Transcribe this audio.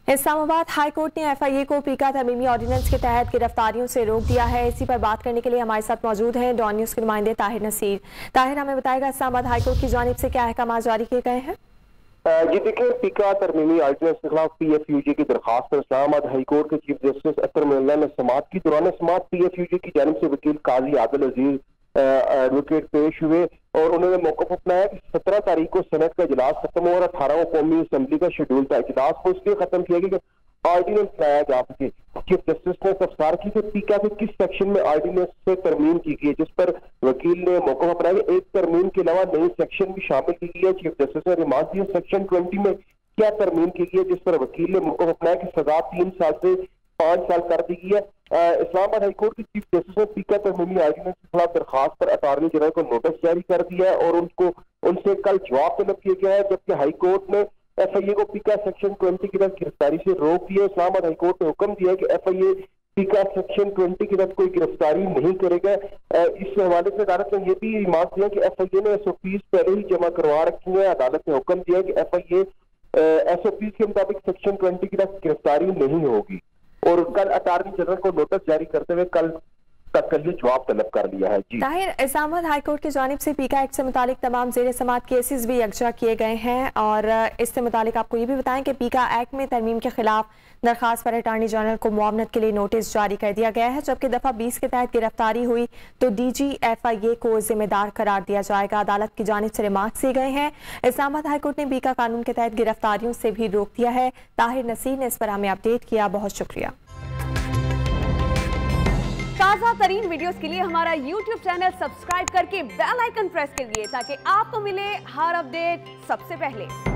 Islamabad high court ने FIA को पीका तरमीमी ऑर्डिनेंस के तहत गिरफ्तारियों से रोक दिया है। इसी पर बात करने के लिए हमारे साथ मौजूद हैं डॉन न्यूज के नुमाइंदे ताहिर नसीर। ताहिर, हमें बताएगा इस्लामाबाद हाई कोर्ट की जानिब से क्या अहकाम जारी किए गए हैं? जी देखिए, पीका तरमीमी ऑर्डिनेंस के खिलाफ PFUJ की दरखास्त पर इस्लामाबाद हाई कोर्ट के चीफ जस्टिस अतर मोल्ला ने समाअत की। दौरान समाअत PFUJ की जानिब से वकील काजी आदिल अजीज एडवोकेट पेश हुए और उन्होंने मौक़िफ़ अपनाया कि 17 तारीख को सेनेट का इजलास खत्म हो और 18 को कौमी असम्बली का शेड्यूल था। इजलास को इसलिए खत्म किया गया कि ऑर्डिनेंस लाया जा सके। चीफ जस्टिस ने इस्तफसार की कि पीका के किस सेक्शन में ऑर्डिनेंस से तरमीम की गई है, जिस पर वकील ने मौक़िफ़ अपनाया कि एक तरमीम के अलावा नई सेक्शन भी शामिल की गई है। चीफ जस्टिस ने रिमांड दिया सेक्शन 20 में क्या तरमीम की गई है, जिस पर वकील ने मौक़िफ़ अपनाया कि सजा 3 साल से 5 साल कर दी गई है। इस्लामाबाद हाई कोर्ट के चीफ जस्टिस ने पीका तरमीमी ऑर्डिनेंस के खिलाफ दरखास्त पर अटॉर्नी जनरल को नोटिस जारी कर दिया है और उनसे कल जवाब तलब किया गया है, जबकि हाई कोर्ट ने FIA को पीका सेक्शन 20 की तहत गिरफ्तारी से रोक दिया। इस्लामाबाद हाई कोर्ट ने हुक्म दिया है कि FIA पीका सेक्शन 20 की तहत कोई गिरफ्तारी नहीं करेगा। इस हवाले से अदालत ने यह भी रिमार्क दिया कि FIA ने SOPs पहले ही जमा करवा रखी है। अदालत ने हुक्म दिया कि FIA SOPs के मुताबिक सेक्शन 20 की तहत गिरफ्तारी नहीं होगी और कल अटॉर्नी जनरल को नोटिस जारी करते हुए कल तक के लिए जवाब तलब कर लिया है। जी ताहिर, इस्लामाबाद हाई कोर्ट की जानिब से पीका एक्ट से मुतालिक तमाम जेर समाअत केसेस भी यकजा किए गए हैं और इससे मुतालिक आपको ये भी बताएं कि पीका एक्ट में तरमीम के खिलाफ दरखास्त पर अटॉर्नी जनरल को मुआवनत के लिए नोटिस जारी कर दिया गया है, जबकि दफा 20 के तहत गिरफ्तारी हुई तो DG FIA को जिम्मेदार करार दिया जाएगा। अदालत की जानिब से रिमार्क्स दिए गए हैं। इस्लामाबाद हाई कोर्ट ने पीका कानून के तहत गिरफ्तारियों से भी रोक दिया है। ताहिर नसीर ने इस पर हमें अपडेट किया, बहुत शुक्रिया। ताज़ा तरीन वीडियोस के लिए हमारा YouTube चैनल सब्सक्राइब करके बेल आइकन प्रेस करिए ताकि आपको मिले हर अपडेट सबसे पहले।